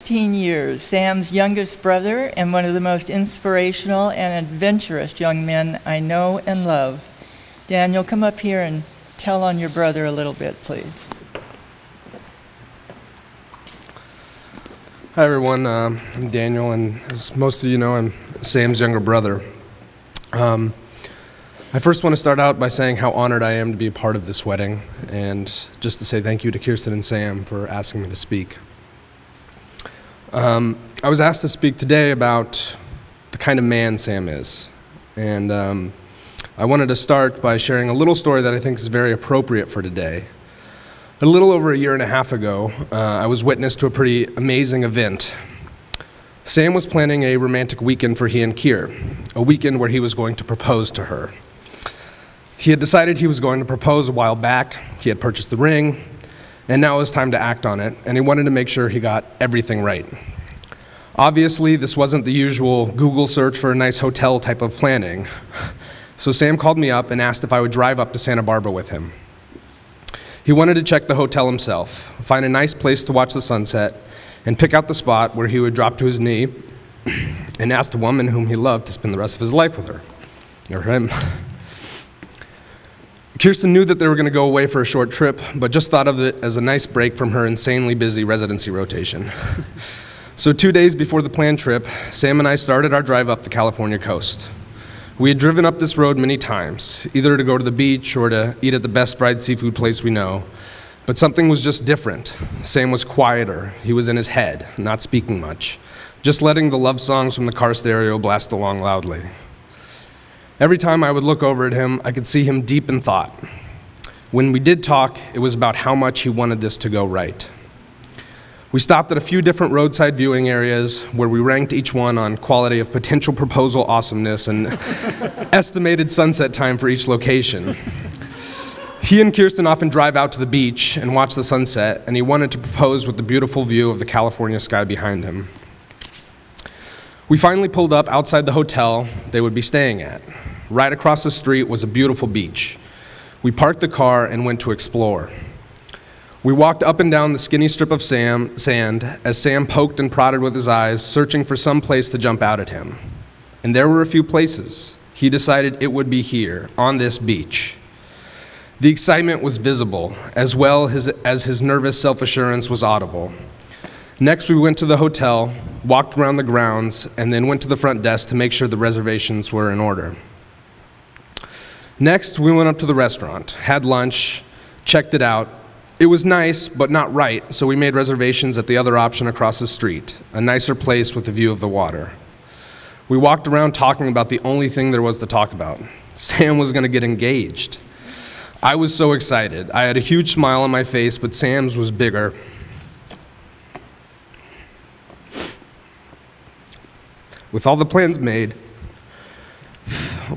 16 years, Sam's youngest brother and one of the most inspirational and adventurous young men I know and love. Daniel, come up here and tell on your brother a little bit, please. Hi everyone, I'm Daniel, and as most of you know, I'm Sam's younger brother. I first want to start out by saying how honored I am to be a part of this wedding, and just to say thank you to Kirsten and Sam for asking me to speak. I was asked to speak today about the kind of man Sam is, and I wanted to start by sharing a little story that I think is very appropriate for today. A little over a year and a half ago, I was witness to a pretty amazing event. Sam was planning a romantic weekend for he and Kier, a weekend where he was going to propose to her. He had decided he was going to propose a while back. He had purchased the ring, and now it was time to act on it, and he wanted to make sure he got everything right. Obviously, this wasn't the usual Google search for a nice hotel type of planning. So Sam called me up and asked if I would drive up to Santa Barbara with him. He wanted to check the hotel himself, find a nice place to watch the sunset, and pick out the spot where he would drop to his knee and ask the woman whom he loved to spend the rest of his life with her, or him. Kirsten knew that they were going to go away for a short trip, but just thought of it as a nice break from her insanely busy residency rotation. So 2 days before the planned trip, Sam and I started our drive up the California coast. We had driven up this road many times, either to go to the beach or to eat at the best fried seafood place we know, but something was just different. Sam was quieter. He was in his head, not speaking much, just letting the love songs from the car stereo blast along loudly. Every time I would look over at him, I could see him deep in thought. When we did talk, it was about how much he wanted this to go right. We stopped at a few different roadside viewing areas where we ranked each one on quality of potential proposal awesomeness and estimated sunset time for each location. He and Kirsten often drive out to the beach and watch the sunset, and he wanted to propose with the beautiful view of the California sky behind him. We finally pulled up outside the hotel they would be staying at. Right across the street was a beautiful beach. We parked the car and went to explore. We walked up and down the skinny strip of sand as Sam poked and prodded with his eyes, searching for some place to jump out at him. And there were a few places. He decided it would be here, on this beach. The excitement was visible, as well as his nervous self-assurance was audible. Next, we went to the hotel, walked around the grounds, and then went to the front desk to make sure the reservations were in order. Next, we went up to the restaurant, had lunch, checked it out. It was nice, but not right, so we made reservations at the other option across the street, a nicer place with a view of the water. We walked around talking about the only thing there was to talk about. Sam was going to get engaged. I was so excited. I had a huge smile on my face, but Sam's was bigger. With all the plans made,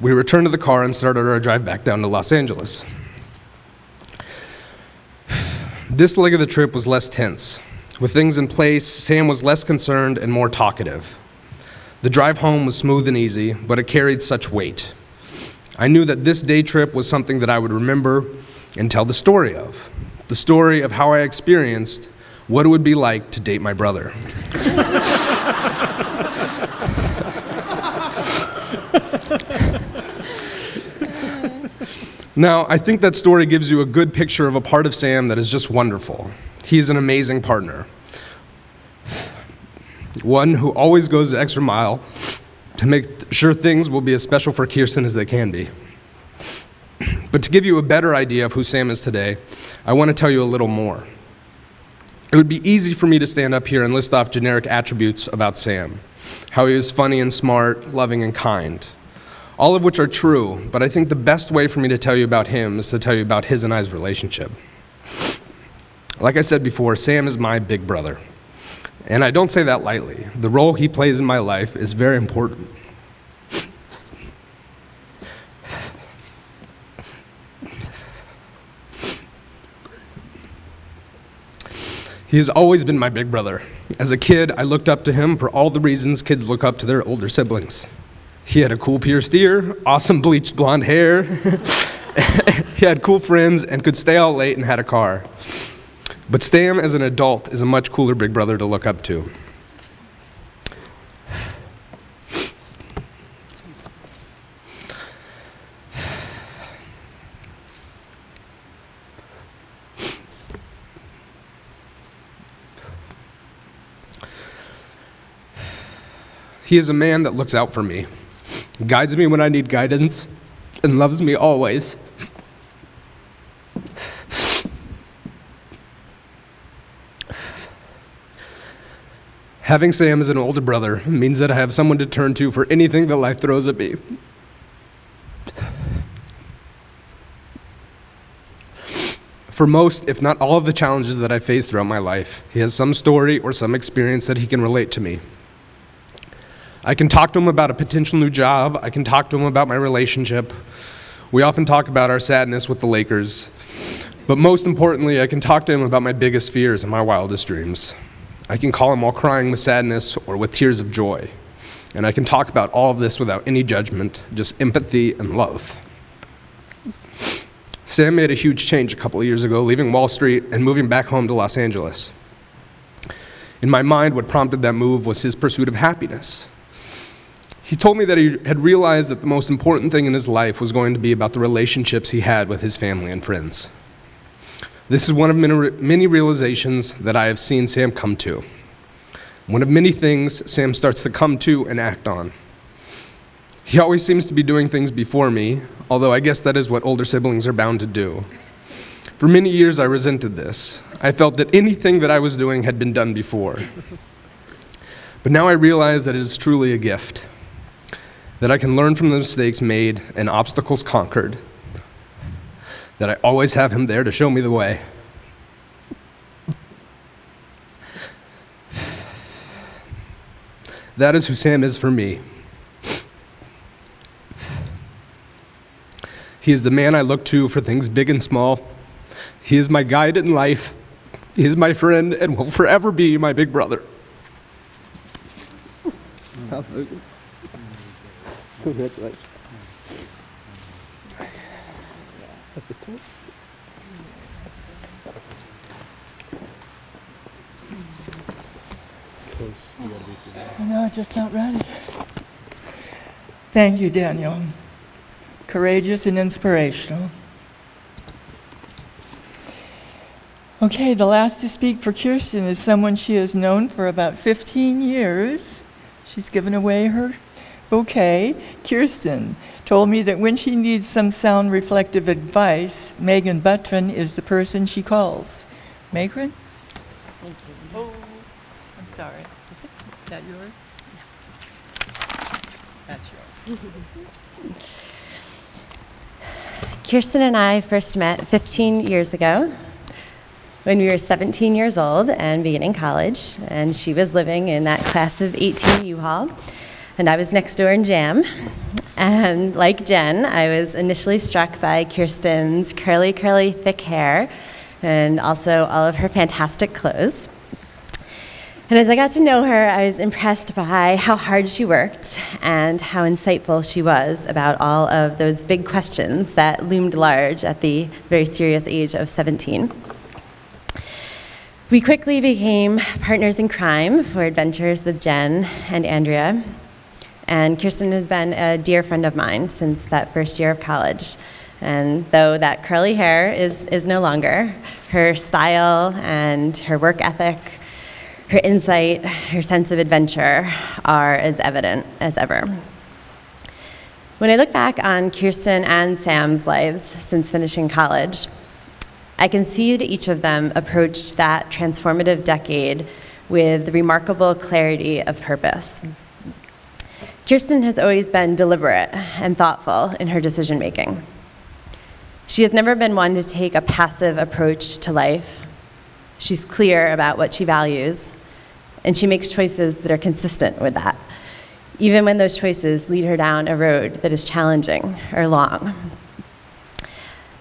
we returned to the car and started our drive back down to Los Angeles. This leg of the trip was less tense. With things in place, Sam was less concerned and more talkative. The drive home was smooth and easy, but it carried such weight. I knew that this day trip was something that I would remember and tell the story of how I experienced what it would be like to date my brother. Now, I think that story gives you a good picture of a part of Sam that is just wonderful. He is an amazing partner. One who always goes the extra mile to make sure things will be as special for Kirsten as they can be. But to give you a better idea of who Sam is today, I want to tell you a little more. It would be easy for me to stand up here and list off generic attributes about Sam. How he is funny and smart, loving and kind. All of which are true, but I think the best way for me to tell you about him is to tell you about his and I's relationship. Like I said before, Sam is my big brother. And I don't say that lightly. The role he plays in my life is very important. He has always been my big brother. As a kid, I looked up to him for all the reasons kids look up to their older siblings. He had a cool pierced ear, awesome bleached blonde hair. He had cool friends and could stay out late and had a car. But Sam, as an adult, is a much cooler big brother to look up to. He is a man that looks out for me, guides me when I need guidance, and loves me always. Having Sam as an older brother means that I have someone to turn to for anything that life throws at me. For most, if not all of the challenges that I face throughout my life, he has some story or some experience that he can relate to me. I can talk to him about a potential new job. I can talk to him about my relationship. We often talk about our sadness with the Lakers. But most importantly, I can talk to him about my biggest fears and my wildest dreams. I can call him while crying with sadness or with tears of joy. And I can talk about all of this without any judgment, just empathy and love. Sam made a huge change a couple of years ago, leaving Wall Street and moving back home to Los Angeles. In my mind, what prompted that move was his pursuit of happiness. He told me that he had realized that the most important thing in his life was going to be about the relationships he had with his family and friends. This is one of many realizations that I have seen Sam come to. One of many things Sam starts to come to and act on. He always seems to be doing things before me, although I guess that is what older siblings are bound to do. For many years, I resented this. I felt that anything that I was doing had been done before. But now I realize that it is truly a gift, that I can learn from the mistakes made and obstacles conquered, that I always have him there to show me the way. That is who Sam is for me. He is the man I look to for things big and small. He is my guide in life. He is my friend and will forever be my big brother. Congratulations. No, just not ready. Thank you, Daniel. Courageous and inspirational. Okay, the last to speak for Kirsten is someone she has known for about 15 years. She's given away her bouquet. Kirsten told me that when she needs some sound reflective advice, Megan Buttran is the person she calls. Megan? Thank you. Oh, I'm sorry. Is that yours? No. That's yours. Kirsten and I first met 15 years ago when we were 17 years old and beginning college, and she was living in that class of 18 U-Haul, and I was next door in Jam. And like Jen, I was initially struck by Kirsten's curly, thick hair, and also all of her fantastic clothes. And as I got to know her, I was impressed by how hard she worked and how insightful she was about all of those big questions that loomed large at the very serious age of 17. We quickly became partners in crime for adventures with Jen and Andrea. And Kirsten has been a dear friend of mine since that first year of college. And though that curly hair is no longer, her style and her work ethic, her insight, her sense of adventure are as evident as ever. When I look back on Kirsten and Sam's lives since finishing college, I can see that each of them approached that transformative decade with remarkable clarity of purpose. Kirsten has always been deliberate and thoughtful in her decision-making. She has never been one to take a passive approach to life. She's clear about what she values, and she makes choices that are consistent with that, even when those choices lead her down a road that is challenging or long.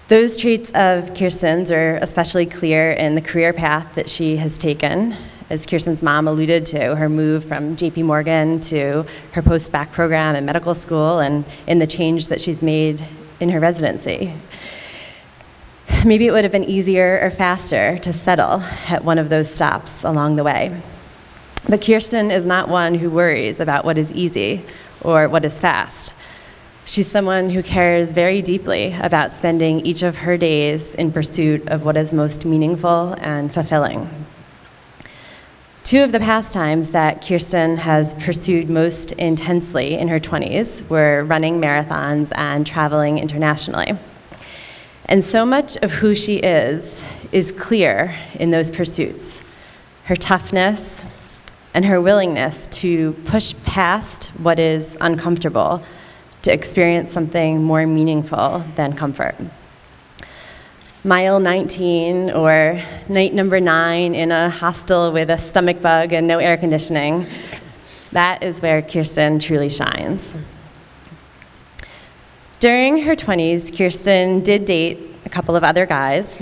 Those traits of Kirsten's are especially clear in the career path that she has taken. As Kirsten's mom alluded to, her move from JP Morgan to her post-bac program in medical school, and in the change that she's made in her residency. Maybe it would have been easier or faster to settle at one of those stops along the way. But Kirsten is not one who worries about what is easy or what is fast. She's someone who cares very deeply about spending each of her days in pursuit of what is most meaningful and fulfilling. Two of the pastimes that Kirsten has pursued most intensely in her 20s were running marathons and traveling internationally. And so much of who she is clear in those pursuits. Her toughness and her willingness to push past what is uncomfortable to experience something more meaningful than comfort. Mile 19 or night number 9 in a hostel with a stomach bug and no air conditioning, that is where Kirsten truly shines. During her 20s, Kirsten did date a couple of other guys,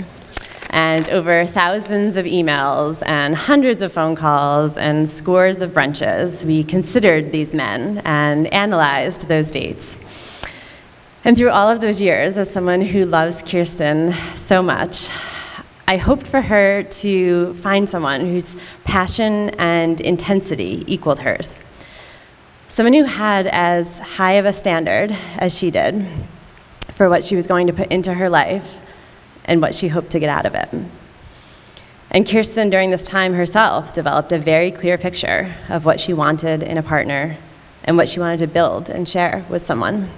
and over thousands of emails and hundreds of phone calls and scores of brunches, we considered these men and analyzed those dates. And through all of those years, as someone who loves Kirsten so much, I hoped for her to find someone whose passion and intensity equaled hers. Someone who had as high of a standard as she did for what she was going to put into her life and what she hoped to get out of it. And Kirsten, during this time herself, developed a very clear picture of what she wanted in a partner and what she wanted to build and share with someone.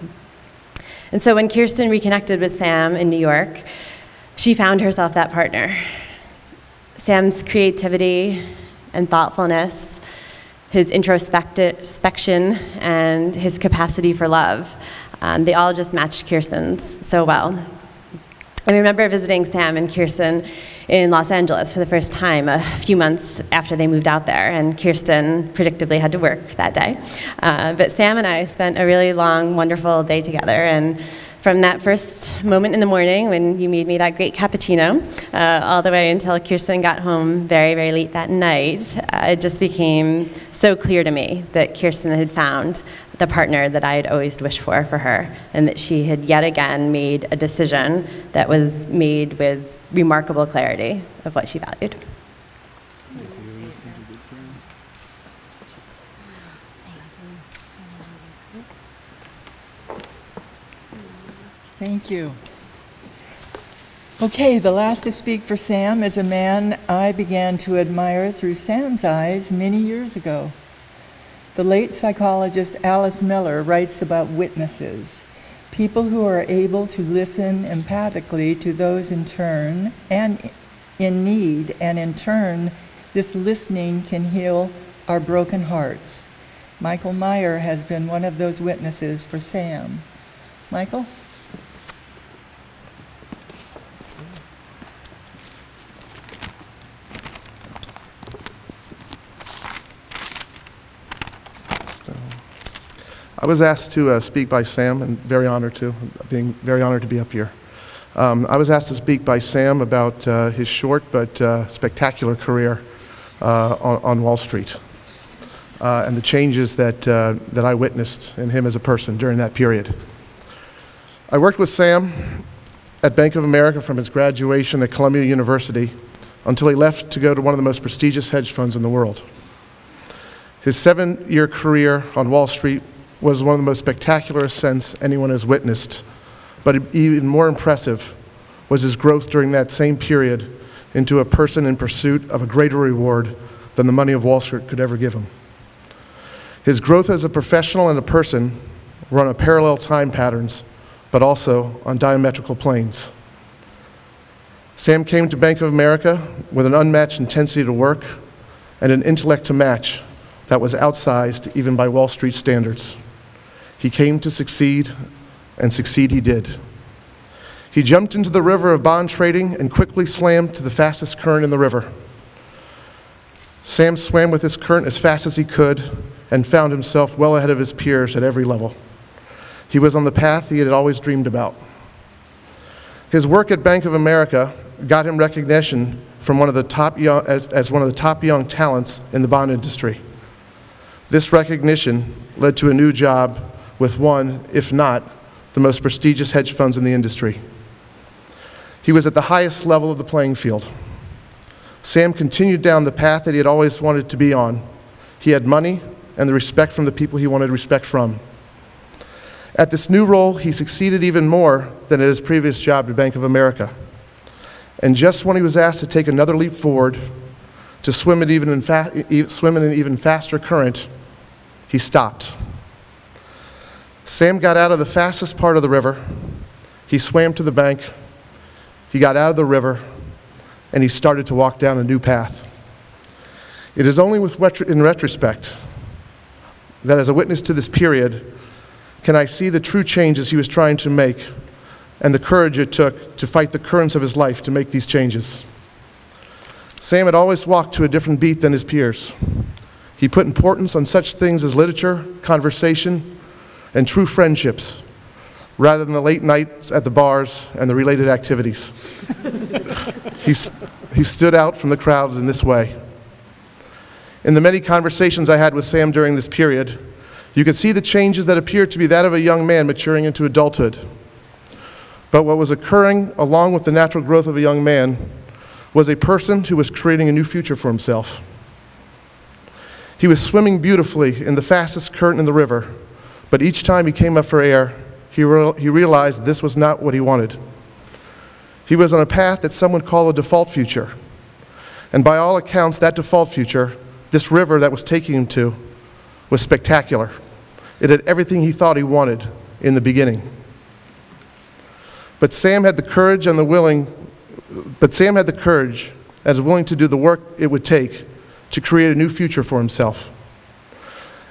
And so when Kirsten reconnected with Sam in New York, she found herself that partner. Sam's creativity and thoughtfulness, his introspection, and his capacity for love, they all just matched Kirsten's so well. I remember visiting Sam and Kirsten in Los Angeles for the first time a few months after they moved out there, and Kirsten predictably had to work that day. But Sam and I spent a really long, wonderful day together, and from that first moment in the morning when you made me that great cappuccino, all the way until Kirsten got home very, very late that night, it just became so clear to me that Kirsten had found the partner that I had always wished for her, and that she had yet again made a decision that was made with remarkable clarity of what she valued. Thank you. Okay, the last to speak for Sam is a man I began to admire through Sam's eyes many years ago. The late psychologist Alice Miller writes about witnesses, people who are able to listen empathically to those in turn and in need, and in turn, this listening can heal our broken hearts. Michael Meyer has been one of those witnesses for Sam. Michael? I was asked to speak by Sam, and being very honored to be up here. I was asked to speak by Sam about his short but spectacular career on Wall Street, and the changes that I witnessed in him as a person during that period. I worked with Sam at Bank of America from his graduation at Columbia University until he left to go to one of the most prestigious hedge funds in the world. His 7-year career on Wall Street was one of the most spectacular ascents anyone has witnessed, but even more impressive was his growth during that same period into a person in pursuit of a greater reward than the money of Wall Street could ever give him. His growth as a professional and a person were on parallel time patterns, but also on diametrical planes. Sam came to Bank of America with an unmatched intensity to work and an intellect to match that was outsized even by Wall Street standards. He came to succeed, and succeed he did. He jumped into the river of bond trading and quickly swam to the fastest current in the river. Sam swam with this current as fast as he could and found himself well ahead of his peers at every level. He was on the path he had always dreamed about. His work at Bank of America got him recognition from one of the top as one of the top young talents in the bond industry. This recognition led to a new job with one, if not, the most prestigious hedge funds in the industry. He was at the highest level of the playing field. Sam continued down the path that he had always wanted to be on. He had money and the respect from the people he wanted respect from. At this new role, he succeeded even more than at his previous job at Bank of America. And just when he was asked to take another leap forward, to swim in an even faster current, he stopped. Sam got out of the fastest part of the river. He swam to the bank. He got out of the river, and he started to walk down a new path. It is only in retrospect that as a witness to this period, can I see the true changes he was trying to make and the courage it took to fight the currents of his life to make these changes. Sam had always walked to a different beat than his peers. He put importance on such things as literature, conversation, and true friendships, rather than the late nights at the bars and the related activities. He stood out from the crowd in this way. In the many conversations I had with Sam during this period, you could see the changes that appeared to be that of a young man maturing into adulthood. But what was occurring along with the natural growth of a young man was a person who was creating a new future for himself. He was swimming beautifully in the fastest current in the river, but each time he came up for air, he realized this was not what he wanted. He was on a path that some would call a default future. And by all accounts, that default future, this river that was taking him to, was spectacular. It had everything he thought he wanted in the beginning. But Sam had the courage and willing to do the work it would take to create a new future for himself.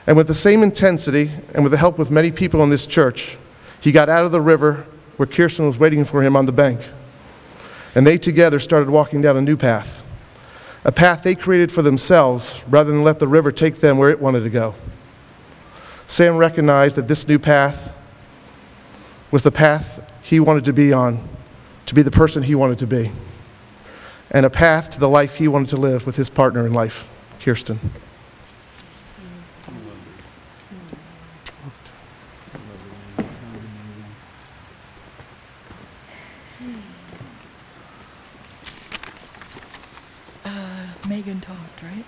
And with the same intensity, and with the help of many people in this church, he got out of the river where Kirsten was waiting for him on the bank. And they together started walking down a new path, a path they created for themselves rather than let the river take them where it wanted to go. Sam recognized that this new path was the path he wanted to be on, to be the person he wanted to be, and a path to the life he wanted to live with his partner in life, Kirsten. Megan talked, right?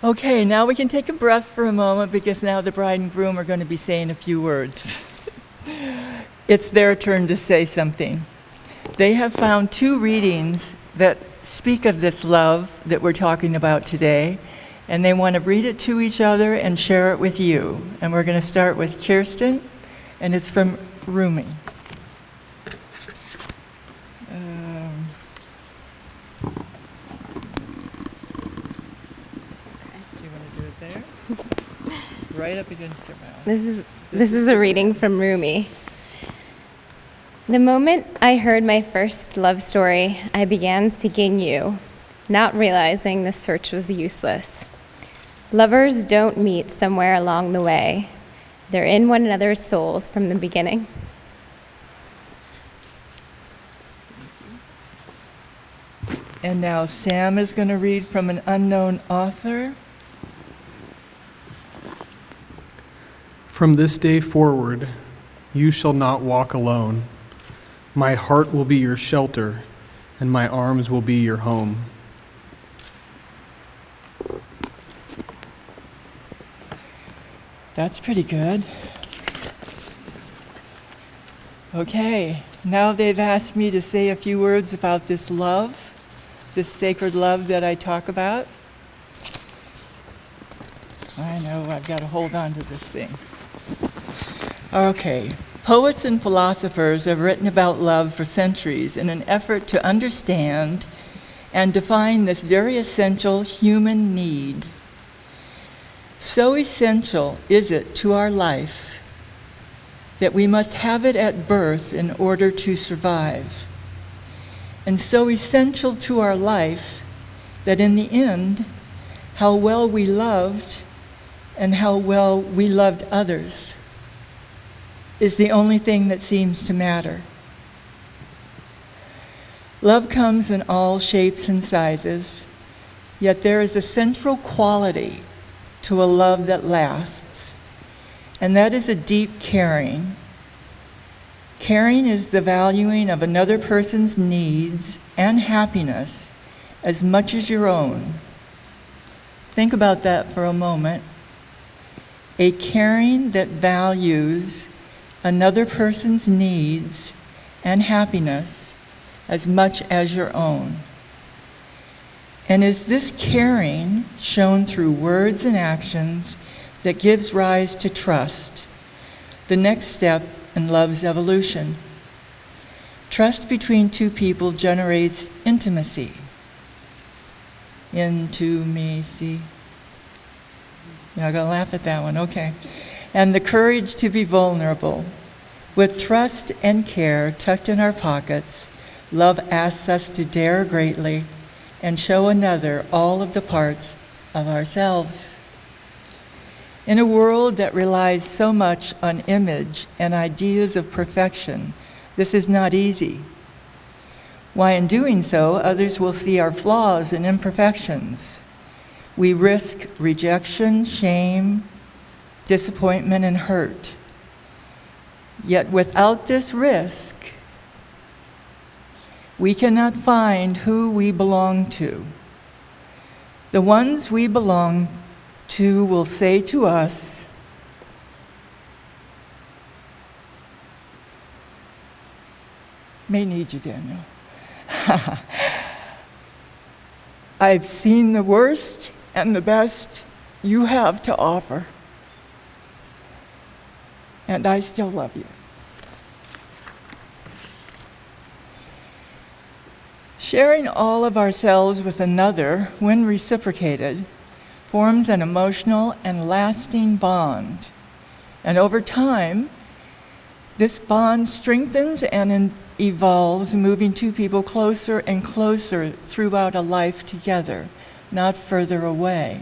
Okay, now we can take a breath for a moment because now the bride and groom are going to be saying a few words. It's their turn to say something. They have found 2 readings that speak of this love that we're talking about today, and they want to read it to each other and share it with you. And we're going to start with Kirsten, and it's from Rumi. Right up against your mouth. This is a reading from Rumi. The moment I heard my first love story, I began seeking you, not realizing the search was useless. Lovers don't meet somewhere along the way. They're in one another's souls from the beginning. And now Sam is going to read from an unknown author. From this day forward, you shall not walk alone. My heart will be your shelter, and my arms will be your home. That's pretty good. Okay, now they've asked me to say a few words about this love, this sacred love that I talk about. I know, I've got to hold on to this thing. Okay, poets and philosophers have written about love for centuries in an effort to understand and define this very essential human need. So essential is it to our life that we must have it at birth in order to survive. And so essential to our life that in the end, how well we loved and how well we loved others is the only thing that seems to matter. Love comes in all shapes and sizes, yet there is a central quality to a love that lasts, and that is a deep caring. Caring is the valuing of another person's needs and happiness as much as your own. Think about that for a moment. A caring that values another person's needs and happiness as much as your own. And is this caring shown through words and actions that gives rise to trust, the next step in love's evolution? Trust between two people generates intimacy. Intimacy. You're not going to laugh at that one, okay. And the courage to be vulnerable. With trust and care tucked in our pockets, love asks us to dare greatly and show another all of the parts of ourselves. In a world that relies so much on image and ideas of perfection, this is not easy. Why, in doing so, others will see our flaws and imperfections. We risk rejection, shame, disappointment, and hurt. Yet without this risk, we cannot find who we belong to. The ones we belong to will say to us, may need you, Daniel. I've seen the worst and the best you have to offer, and I still love you. Sharing all of ourselves with another, when reciprocated, forms an emotional and lasting bond. And over time, this bond strengthens and evolves, moving two people closer and closer throughout a life together, not further away.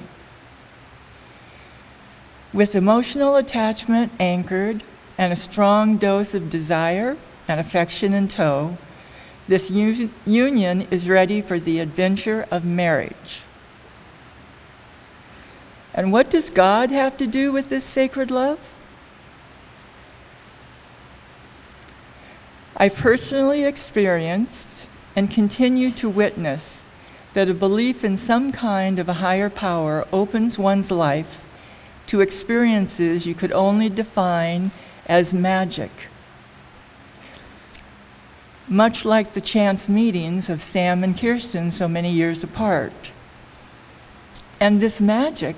With emotional attachment anchored and a strong dose of desire and affection in tow, this union is ready for the adventure of marriage. And what does God have to do with this sacred love? I personally experienced and continue to witness that a belief in some kind of a higher power opens one's life to experiences you could only define as magic. Much like the chance meetings of Sam and Kirsten so many years apart. And this magic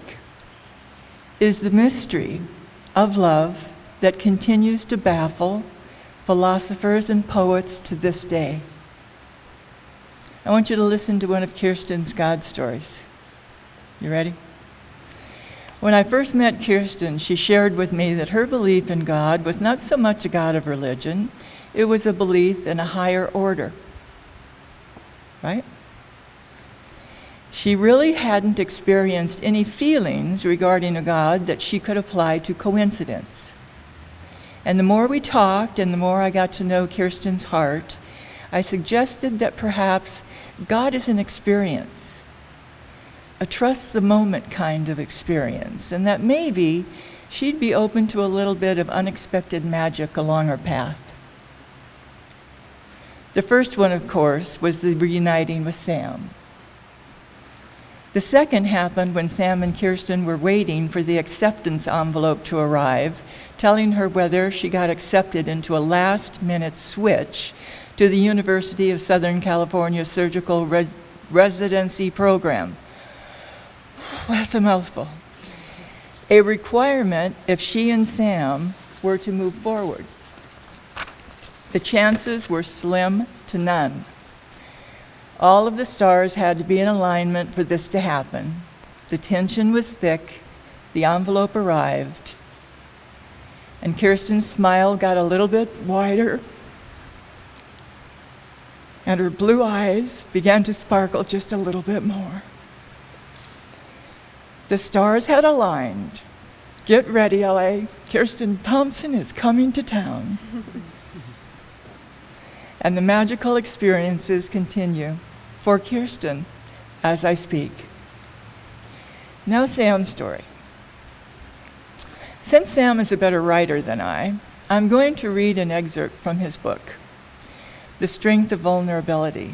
is the mystery of love that continues to baffle philosophers and poets to this day. I want you to listen to one of Kirsten's God stories. You ready? When I first met Kirsten, she shared with me that her belief in God was not so much a God of religion, it was a belief in a higher order, right? She really hadn't experienced any feelings regarding a God that she could apply to coincidence. And the more we talked and the more I got to know Kirsten's heart, I suggested that perhaps God is an experience, a trust the moment kind of experience, and that maybe she'd be open to a little bit of unexpected magic along her path. The first one, of course, was the reuniting with Sam. The second happened when Sam and Kirsten were waiting for the acceptance envelope to arrive, telling her whether she got accepted into a last-minute switch to the University of Southern California Surgical Residency Program. That's a mouthful. A requirement if she and Sam were to move forward. The chances were slim to none. All of the stars had to be in alignment for this to happen. The tension was thick. The envelope arrived. And Kirsten's smile got a little bit wider. And her blue eyes began to sparkle just a little bit more. The stars had aligned. Get ready, LA. Kirsten Thompson is coming to town. And the magical experiences continue for Kirsten as I speak. Now Sam's story. Since Sam is a better writer than I'm going to read an excerpt from his book, The Strength of Vulnerability.